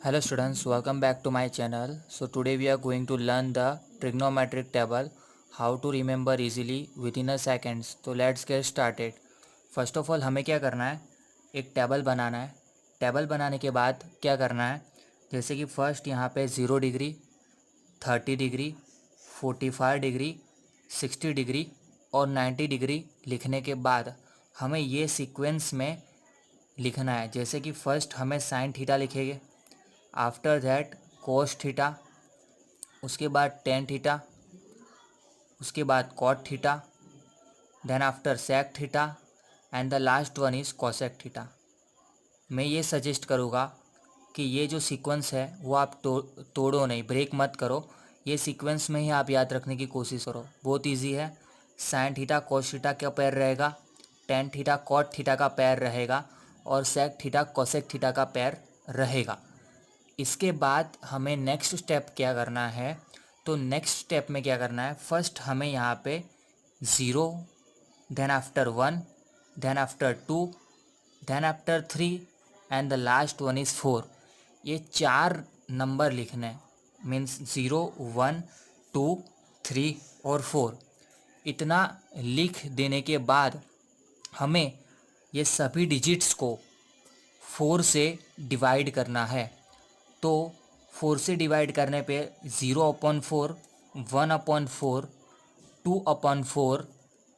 Hello students, welcome back to my channel. So today we are going to learn the trigonometric table, how to remember easily within a seconds. तो let's get started. First of all हमें क्या करना है, एक table बनाना है. Table बनाने के बाद क्या करना है, जैसे कि फर्स्ट यहाँ पे 0 डिग्री, 30 डिग्री, 45 डिग्री, 60 डिग्री और 90 डिग्री लिखने के बाद हमें ये सीक्वेंस में लिखना है. जैसे कि फर्स्ट हमें साइन थीटा लिखेंगे, आफ्टर दैट कोस थीटा, उसके बाद टेन थीटा, उसके बाद cot theta, then after sec theta and the last one is cosec theta. मैं ये सजेस्ट करूँगा कि ये जो सीक्वेंस है वो आप तोड़ो नहीं, ब्रेक मत करो. ये सीक्वेंस में ही आप याद रखने की कोशिश करो. बहुत इजी है. साइन थीटा कोस थीटा का पैर रहेगा, टेन थीटा कॉट थीटा का पैर रहेगा और सेक थीटा कोसेक थीटा का पैर रहेगा. इसके बाद हमें नेक्स्ट स्टेप क्या करना है, तो नेक्स्ट स्टेप में क्या करना है, फर्स्ट हमें यहाँ पे 0, then after 1, then after 2, then after 3 and the last one is 4. ये 4 नंबर लिखने हैं. मीन्स 0, 1, 2, 3 और 4. इतना लिख देने के बाद हमें ये सभी डिजिट्स को 4 से डिवाइड करना है. तो 4 से डिवाइड करने पे 0/4, 1/4, 2/4,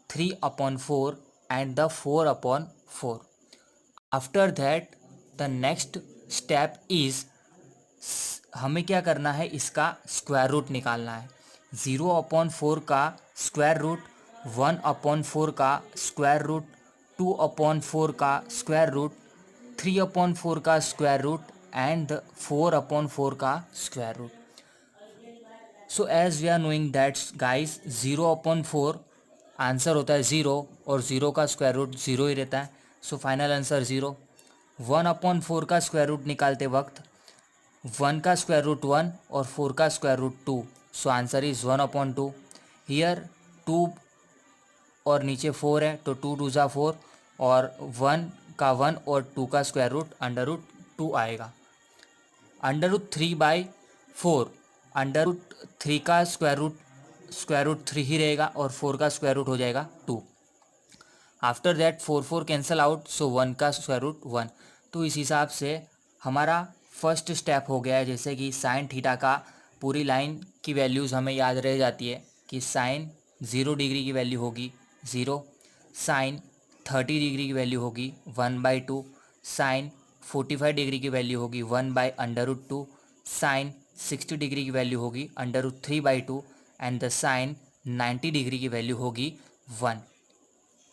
3/4 and the 4/4. After that the next step is, हमें क्या करना है, इसका स्क्वायर रूट निकालना है. 0/4 का स्क्वायर रूट, 1/4 का स्क्वायर रूट, 2/4 का स्क्वायर रूट, 3/4 का स्क्वायर रूट एंड 4/4 का square root. So as we are knowing that's guys, 0/4 answer होता है 0 और 0 का स्क्वायर रूट 0 ही रहता है. So final answer 0. 1/4 का स्क्वायर रूट निकालते वक्त 1 का स्क्वायर रूट 1 और 4 का square root 2. So answer is 1/2. Here 2 और नीचे 4 है तो 2 2 जा 4 और 1 का 1 और 2 का स्क्वायर रूट √2 आएगा. √3/4, √3 का स्क्वायर रूट 3 ही रहेगा और 4 का स्क्वायर रूट हो जाएगा 2. आफ्टर दैट 4 कैंसल आउट, सो 1 का स्क्वायर रूट 1. तो इस हिसाब से हमारा फर्स्ट स्टेप हो गया है. जैसे कि साइन थीटा का पूरी लाइन की वैल्यूज़ हमें याद रह जाती है कि साइन 0 डिग्री की वैल्यू होगी 0, साइन 30 डिग्री की वैल्यू होगी 1/2, साइन 45 डिग्री की वैल्यू होगी 1/√2, साइन 60 डिग्री की वैल्यू होगी √3/2 एंड द साइन 90 डिग्री की वैल्यू होगी 1.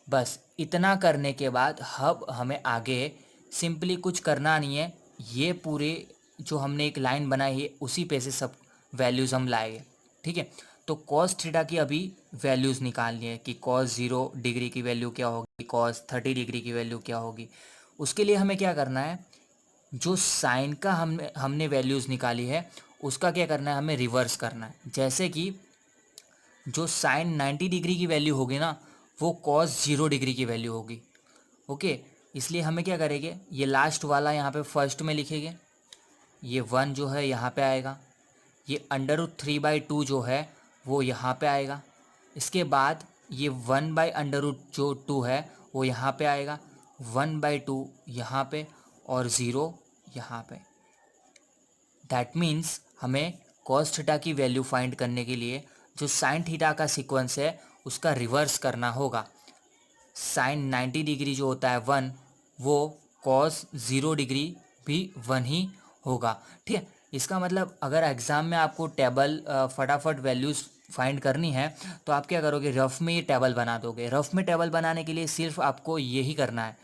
बस इतना करने के बाद अब हमें आगे सिंपली कुछ करना नहीं है. ये पूरे जो हमने एक लाइन बनाई है उसी पे से सब वैल्यूज़ हम लाएंगे. ठीक है. तो कॉस थीटा की अभी वैल्यूज़ निकालनी है कि कॉस 0 डिग्री की वैल्यू क्या होगी, कॉस 30 डिग्री की वैल्यू क्या होगी. उसके लिए हमें क्या करना है, जो साइन का हमने वैल्यूज़ निकाली है उसका क्या करना है, हमें रिवर्स करना है. जैसे कि जो साइन 90 डिग्री की वैल्यू होगी ना, वो कॉस 0 डिग्री की वैल्यू होगी. ओके. इसलिए हमें क्या करेंगे, ये लास्ट वाला यहाँ पे फर्स्ट में लिखेंगे, ये 1 जो है यहाँ पे आएगा, ये √3/2 जो है वो यहाँ पे आएगा. इसके बाद ये 1/√2 है वो यहाँ पे आएगा, 1/2 यहाँ पे और 0 यहाँ पे. दैट मीन्स हमें कॉस थीटा की वैल्यू फाइंड करने के लिए जो साइन थीटा का सीक्वेंस है उसका रिवर्स करना होगा. साइन 90 डिग्री जो होता है 1, वो कॉस 0 डिग्री भी 1 ही होगा. ठीक है. इसका मतलब अगर एग्ज़ाम में आपको टेबल फटाफट वैल्यूज़ फाइंड करनी है तो आप क्या करोगे, रफ़ में ये टेबल बना दोगे. रफ़ में टेबल बनाने के लिए सिर्फ आपको यही करना है.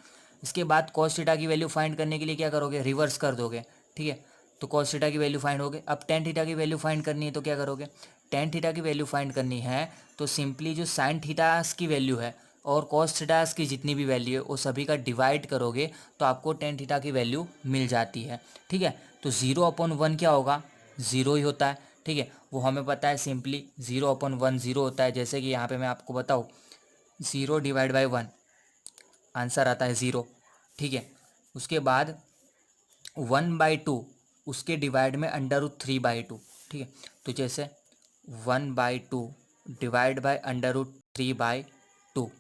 इसके बाद कॉस थीटा की वैल्यू फाइंड करने के लिए क्या करोगे, रिवर्स कर दोगे. ठीक है. तो कॉस थीटा की वैल्यू फाइंड हो गई. अब टेन थीटा की वैल्यू फाइंड करनी है तो क्या करोगे, टेन थीटा की वैल्यू फाइंड करनी है तो सिंपली जो साइन थीटास की वैल्यू है और कॉस थीटास की जितनी भी वैल्यू है वो सभी का डिवाइड करोगे तो आपको टेन थीटा की वैल्यू मिल जाती है. ठीक है. तो 0/1 क्या होगा, 0 ही होता है. ठीक है. वो हमें पता है, सिंपली 0/1 0 होता है. जैसे कि यहाँ पे मैं आपको बताऊँ, 0/1 आंसर आता है 0. ठीक है. उसके बाद 1/2 उसके डिवाइड में √3/2, ठीक है। तो जैसे 1/2 डिवाइड बाय √3/2,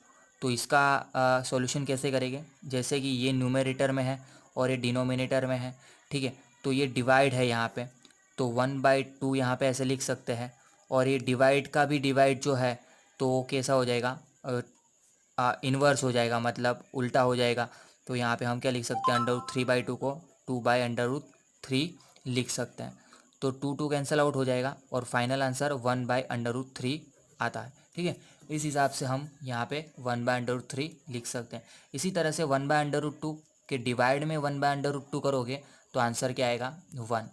तो इसका सॉल्यूशन कैसे करेंगे? जैसे कि ये न्यूमरेटर में है और ये डिनोमिनेटर में है, ठीक है। तो ये डिवाइड है यहाँ पे, तो 1/2 यहाँ पे ऐसे लिख सकते हैं। और ये डिवाइड का भी डिवाइड जो है तो वो कैसा हो जाएगा, इन्वर्स हो जाएगा, मतलब उल्टा हो जाएगा। तो यहाँ पे हम क्या लिख सकते हैं, √3/2 को 2/√3 लिख सकते हैं। तो 2 कैंसिल आउट हो जाएगा और फाइनल आंसर 1/√3 आता है, ठीक है। इस हिसाब से हम यहाँ पे 1/√3 लिख सकते हैं। इसी तरह से 1/√2 के डिवाइड में 1/√2 करोगे तो आंसर क्या आएगा, 1।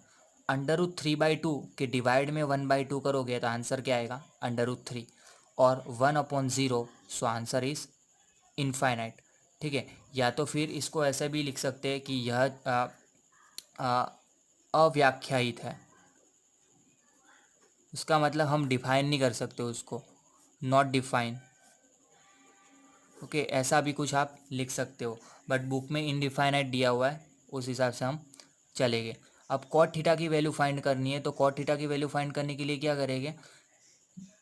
√3/2 के डिवाइड में 1/2 करोगे तो आंसर क्या आएगा, √3। और 1/0, सो आंसर इज इनफाइनाइट, ठीक है। या तो फिर इसको ऐसे भी लिख सकते हैं कि यह अव्याख्यायित है। उसका मतलब हम डिफाइन नहीं कर सकते उसको, नॉट डिफाइन, ओके। ऐसा भी कुछ आप लिख सकते हो, बट बुक में इनडिफाइनाइट दिया हुआ है, उस हिसाब से हम चलेंगे। अब कॉट थीटा की वैल्यू फाइंड करनी है, तो कॉट थीटा की वैल्यू फाइंड करने के लिए क्या करेंगे,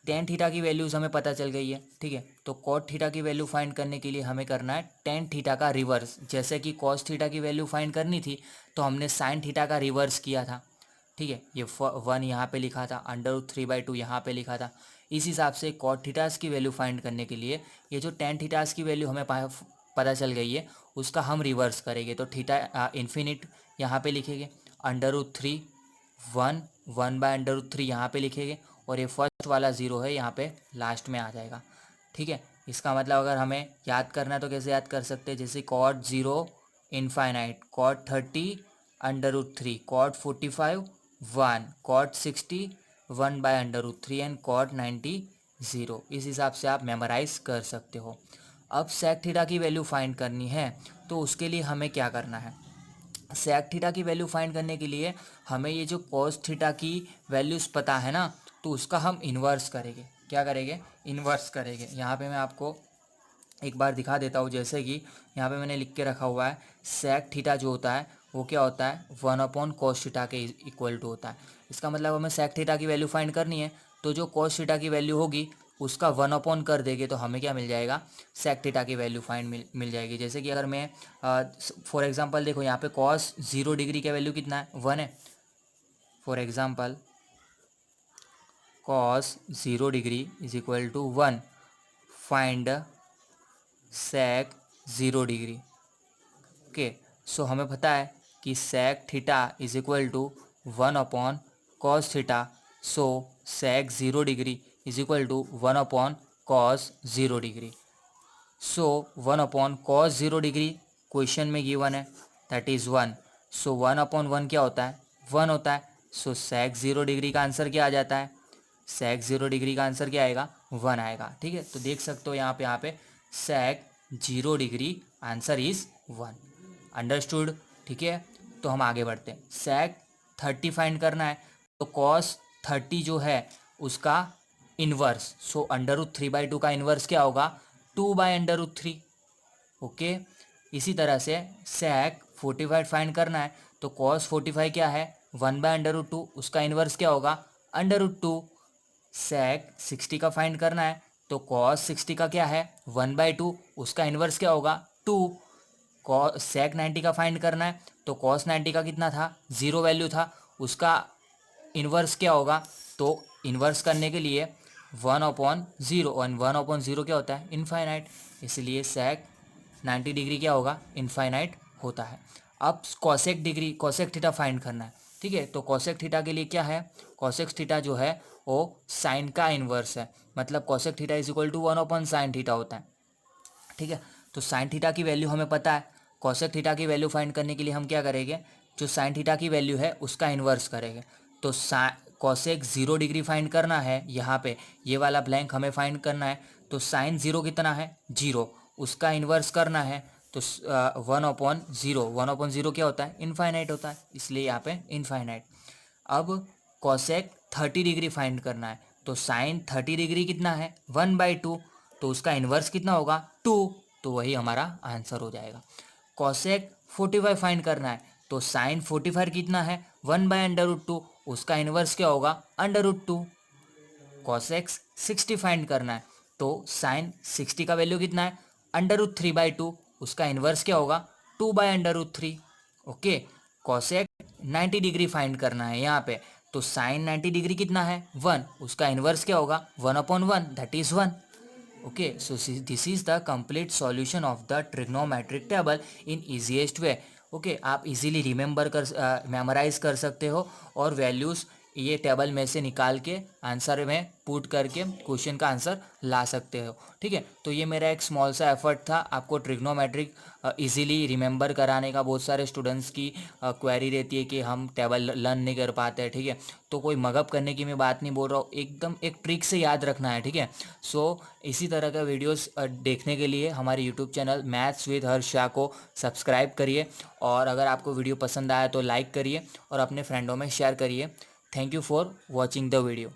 टेन थीटा की वैल्यूज़ हमें पता चल गई है, ठीक है। तो कॉट थीटा की वैल्यू फाइंड करने के लिए हमें करना है टेन थीटा का रिवर्स। जैसे कि कॉस थीटा की वैल्यू फाइंड करनी थी तो हमने साइन थीटा का रिवर्स किया था, ठीक है। ये 1 यहाँ पे लिखा था, √3/2 यहाँ पे लिखा था। इस हिसाब से कॉट थीटास की वैल्यू फाइंड करने के लिए ये जो टेन थीटास की वैल्यू हमें पता चल गई है उसका हम रिवर्स करेंगे। तो थीटा इन्फिनिट यहाँ पे लिखेंगे, √3 1/√3 यहाँ पे लिखेंगे, और ये फर्स्ट वाला ज़ीरो है यहाँ पे लास्ट में आ जाएगा, ठीक है। इसका मतलब अगर हमें याद करना है तो कैसे याद कर सकते हैं, जैसे cot 0 infinite, cot 30 √3, cot 45 1, cot 60 1/√3 and cot 90 0। इस हिसाब से आप मेमोराइज कर सकते हो। अब सेक थीटा की वैल्यू फाइंड करनी है, तो उसके लिए हमें क्या करना है, सेक थीटा की वैल्यू फाइंड करने के लिए हमें ये जो कॉस थीटा की वैल्यूज़ पता है ना, तो उसका हम इन्वर्स करेंगे। क्या करेंगे, इन्वर्स करेंगे। यहाँ पे मैं आपको एक बार दिखा देता हूँ। जैसे कि यहाँ पे मैंने लिख के रखा हुआ है, सेक थीटा जो होता है वो क्या होता है, 1/cos थीटा के इक्वल टू होता है। इसका मतलब हमें सेक थीटा की वैल्यू फाइंड करनी है, तो जो cos थीटा की वैल्यू होगी उसका 1/ कर देंगे तो हमें क्या मिल जाएगा, सेक थीटा की वैल्यू फाइंड मिल जाएगी। जैसे कि अगर मैं फॉर एग्जांपल देखो, यहाँ पे cos 0 डिग्री का वैल्यू कितना है, 1 है। For example cos 0 degree is equal to 1, find sec 0 degree, okay. So हमें पता है कि sec theta is equal to 1/cos theta, so sec 0 degree is equal to 1/cos 0 degree. So 1/cos 0 degree question में given है, that is 1। So 1/1 क्या होता है, 1 होता है। सो सेक 0 डिग्री का आंसर क्या आ जाता है, सेक 0 डिग्री का आंसर क्या आएगा, 1 आएगा, ठीक है। तो देख सकते हो यहाँ पे सेक 0 डिग्री आंसर इज़ 1। अंडरस्टूड, ठीक है। तो हम आगे बढ़ते हैं। सेक 30 फाइंड करना है, तो कॉस 30 जो है उसका इन्वर्स, सो √3/2 का इन्वर्स क्या होगा, 2/√3, ओके। इसी तरह से सेक 45 फाइंड करना है, तो कॉस 45 क्या है, 1/√2, उसका इन्वर्स क्या होगा, √2। सेक 60 का फाइंड करना है, तो कॉस 60 का क्या है, 1/2, उसका इन्वर्स क्या होगा, 2। सेक 90 का फाइंड करना है, तो कॉस 90 का कितना था, 0 वैल्यू था, उसका इन्वर्स क्या होगा। तो इन्वर्स करने के लिए 1/0, और 1/0 क्या होता है, इनफाइनाइट, इसलिए सेक 90 डिग्री क्या होगा, इनफाइनाइट होता है। अब कॉसेक थीटा फाइंड करना है, ठीक है। तो कॉसेक थीटा के लिए क्या है, कॉसेक थीटा जो है वो साइन का इन्वर्स है, मतलब cosec theta is equal to 1/sin theta होता है, ठीक है। तो साइन थीटा की वैल्यू हमें पता है, कॉसेक थीटा की वैल्यू फाइंड करने के लिए हम क्या करेंगे, जो साइन थीटा की वैल्यू है उसका इन्वर्स करेंगे। तो कॉसेक 0 डिग्री फाइंड करना है, यहाँ पे ये वाला ब्लैंक हमें फाइंड करना है। तो साइन 0 कितना है, 0, उसका इन्वर्स करना है। तो 1/0, 1/0 क्या होता है, इनफाइनाइट होता है, इसलिए यहाँ पे इनफाइनाइट। अब कॉसेक 30 डिग्री फाइंड करना है, तो साइन 30 डिग्री कितना है, 1/2, तो उसका इन्वर्स कितना होगा, 2, तो वही हमारा आंसर हो जाएगा। कॉसेक 45 फाइंड करना है, तो साइन 45 कितना है 1/√2, उसका इन्वर्स क्या होगा √2। कॉसेक्स 60 फाइंड करना है तो साइन 60 का वैल्यू कितना है √3/2, उसका इन्वर्स क्या होगा 2/√3। ओके, कॉसेक 90 डिग्री फाइंड करना है यहाँ पे, तो साइन 90 डिग्री कितना है 1, उसका इन्वर्स क्या होगा 1/1, that is 1। Okay, so this is the complete solution of the trigonometric table in easiest way. Okay, आप इजीली रिमेंबर कर मेमोराइज कर सकते हो और वैल्यूज़ ये टेबल में से निकाल के आंसर में पुट करके क्वेश्चन का आंसर ला सकते हो। ठीक है, तो ये मेरा एक स्मॉल सा एफर्ट था आपको ट्रिग्नोमेट्रिक इजीली रिमेंबर कराने का। बहुत सारे स्टूडेंट्स की क्वेरी रहती है कि हम टेबल लर्न नहीं कर पाते हैं। ठीक है, तो कोई मगअप करने की मैं बात नहीं बोल रहा हूँ, एकदम एक ट्रिक से याद रखना है। ठीक है, सो इसी तरह का वीडियोस देखने के लिए हमारे यूट्यूब चैनल मैथ्स विद हर्ष शाह को सब्सक्राइब करिए, और अगर आपको वीडियो पसंद आया तो लाइक करिए और अपने फ्रेंडों में शेयर करिए। Thank you for watching the video.